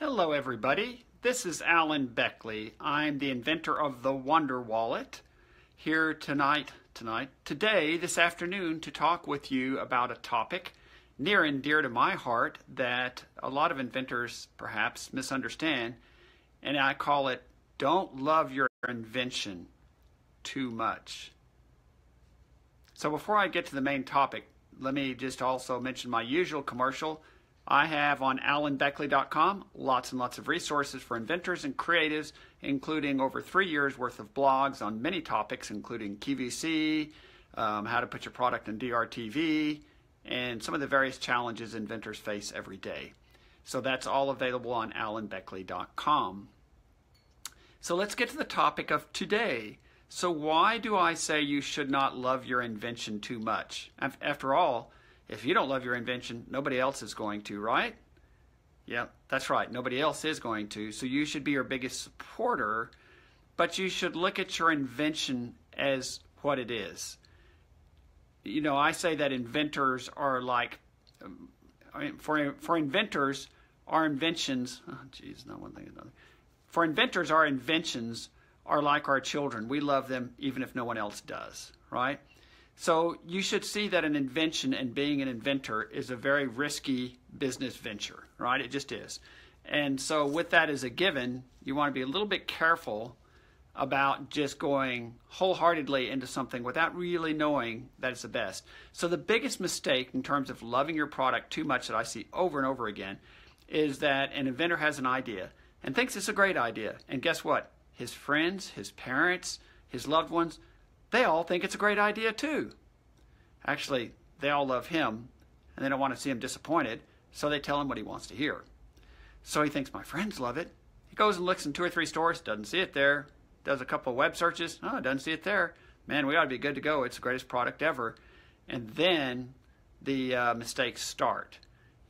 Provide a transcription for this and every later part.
Hello everybody, this is Alan Beckley. I'm the inventor of the Wonder Wallet, here today, this afternoon, to talk with you about a topic near and dear to my heart that a lot of inventors perhaps misunderstand, and I call it, don't love your invention too much. So before I get to the main topic, let me just also mention my usual commercial. I have on alanbeckley.com lots and lots of resources for inventors and creatives, including over 3 years worth of blogs on many topics, including QVC, how to put your product in DRTV, and some of the various challenges inventors face every day. So that's all available on alanbeckley.com. So let's get to the topic of today. So why do I say you should not love your invention too much? After all, if you don't love your invention, nobody else is going to, right? Yeah, that's right. Nobody else is going to. So you should be your biggest supporter, but you should look at your invention as what it is. You know, I say that inventors are like, for inventors, our inventions, not one thing, another. For inventors, our inventions are like our children. We love them even if no one else does, right? So you should see that an invention and being an inventor is a very risky business venture, right? It just is. And so with that as a given, you want to be a little bit careful about just going wholeheartedly into something without really knowing that it's the best. So the biggest mistake in terms of loving your product too much that I see over and over again is that an inventor has an idea and thinks it's a great idea. And guess what? His friends, his parents, his loved ones, they all think it's a great idea too. Actually, they all love him and they don't want to see him disappointed, so they tell him what he wants to hear. So he thinks, my friends love it. He goes and looks in 2 or 3 stores, doesn't see it there. Does a couple of web searches, oh, doesn't see it there. Man, we ought to be good to go. It's the greatest product ever. And then the mistakes start.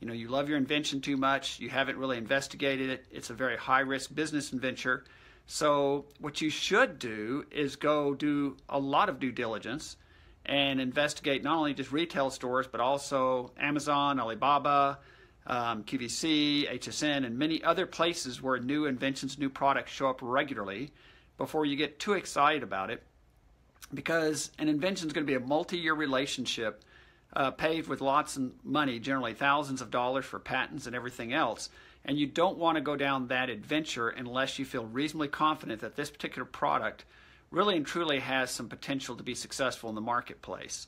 You know, you love your invention too much. You haven't really investigated it. It's a very high-risk business venture. So what you should do is go do a lot of due diligence and investigate not only just retail stores, but also Amazon, Alibaba, QVC, HSN, and many other places where new inventions, new products show up regularly before you get too excited about it. Because an invention is going to be a multi-year relationship paved with lots of money, generally thousands of dollars for patents and everything else. And you don't want to go down that adventure unless you feel reasonably confident that this particular product really and truly has some potential to be successful in the marketplace.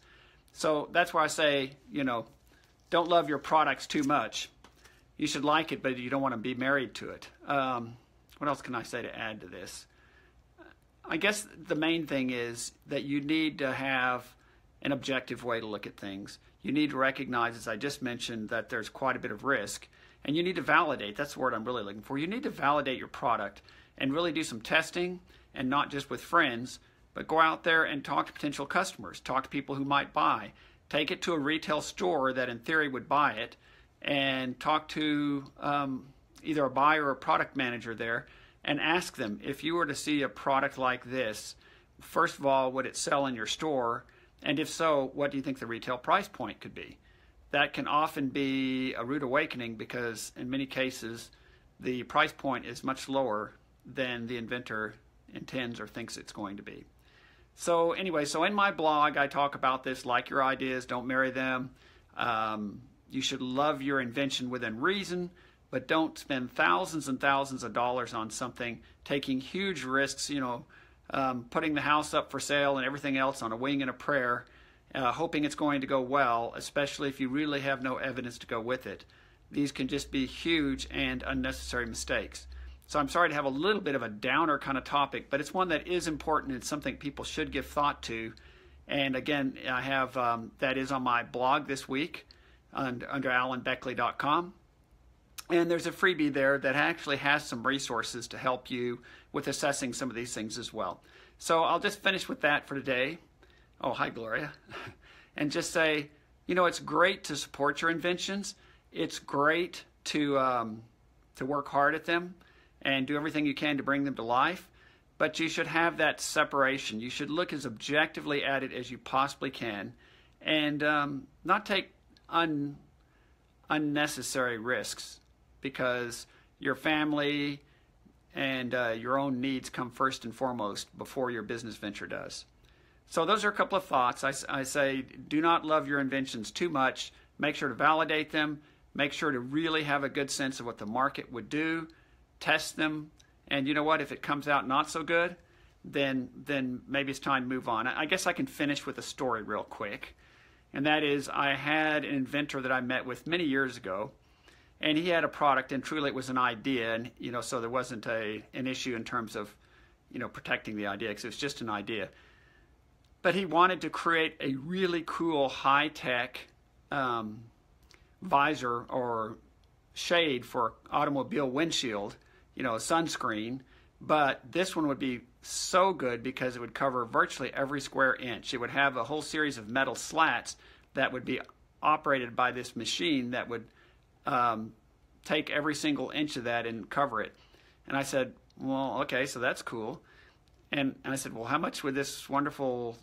So that's why I say, you know, don't love your products too much. You should like it, but you don't want to be married to it. What else can I say to add to this? I guess the main thing is that you need to have an objective way to look at things. You need to recognize, as I just mentioned, that there's quite a bit of risk. And you need to validate, that's the word I'm really looking for. You need to validate your product and really do some testing, and not just with friends, but go out there and talk to potential customers, talk to people who might buy. Take it to a retail store that in theory would buy it, and talk to either a buyer or a product manager there, and ask them, if you were to see a product like this, first of all, would it sell in your store? And if so, what do you think the retail price point could be? That can often be a rude awakening because in many cases the price point is much lower than the inventor intends or thinks it's going to be. So anyway, so in my blog I talk about this, like your ideas, don't marry them. You should love your invention within reason, but don't spend thousands and thousands of dollars on something, taking huge risks, you know, putting the house up for sale and everything else on a wing and a prayer, hoping it's going to go well, especially if you really have no evidence to go with it. These can just be huge and unnecessary mistakes. So I'm sorry to have a little bit of a downer kind of topic, but it's one that is important and something people should give thought to. And again, I have that is on my blog this week under alanbeckley.com. And there's a freebie there that actually has some resources to help you with assessing some of these things as well. So I'll just finish with that for today. Oh, hi, Gloria. And just say, you know, it's great to support your inventions. It's great to work hard at them and do everything you can to bring them to life. But you should have that separation. You should look as objectively at it as you possibly can and not take unnecessary risks, because your family and your own needs come first and foremost before your business venture does. So those are a couple of thoughts. I say do not love your inventions too much. Make sure to validate them. Make sure to really have a good sense of what the market would do. Test them. And you know what? If it comes out not so good, then maybe it's time to move on. I guess I can finish with a story real quick. And that is, I had an inventor that I met with many years ago. And he had a product, and truly it was an idea. And, so there wasn't an issue in terms of, protecting the idea, because it was just an idea. But he wanted to create a really cool high-tech visor or shade for automobile windshield, a sunscreen. But this one would be so good because it would cover virtually every square inch. It would have a whole series of metal slats that would be operated by this machine that would take every single inch of that and cover it. And I said, well, okay, so that's cool. And I said, well, how much would this wonderful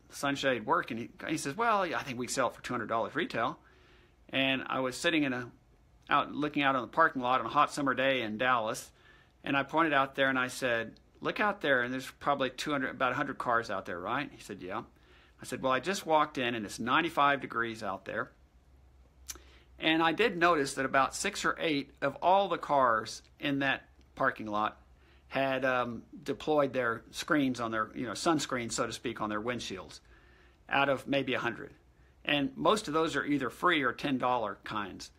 sunshade work? And he says, well, yeah, I think we sell it for $200 retail. And I was sitting looking out on the parking lot on a hot summer day in Dallas, and I pointed out there and I said, look out there, and there's probably about 100 cars out there, right? He said, yeah. I said, well, I just walked in and it's 95 degrees out there. And I did notice that about 6 or 8 of all the cars in that parking lot had deployed their screens on their, sunscreen, so to speak, on their windshields out of maybe 100. And most of those are either free or $10 kinds.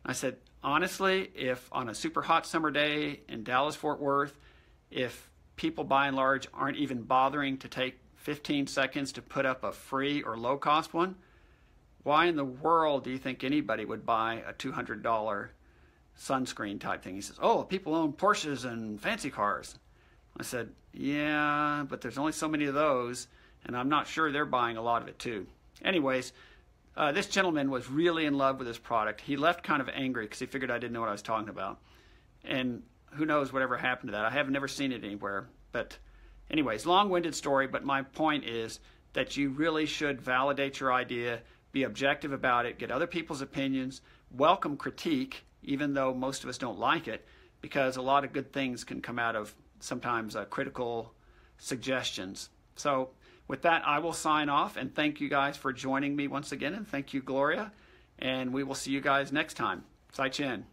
I said, honestly, if on a super hot summer day in Dallas-Fort Worth, if people by and large aren't even bothering to take 15 seconds to put up a free or low-cost one, why in the world do you think anybody would buy a $200 sunscreen type thing? He says, oh, people own Porsches and fancy cars. I said, yeah, but there's only so many of those, and I'm not sure they're buying a lot of it too. Anyways, this gentleman was really in love with his product. He left kind of angry because he figured I didn't know what I was talking about. And who knows whatever happened to that. I have never seen it anywhere. But anyways, long-winded story, but my point is that you really should validate your idea, be objective about it, get other people's opinions, welcome critique, even though most of us don't like it, because a lot of good things can come out of sometimes critical suggestions. So with that, I will sign off, and thank you guys for joining me once again, and thank you, Gloria, and we will see you guys next time. Sai Chen.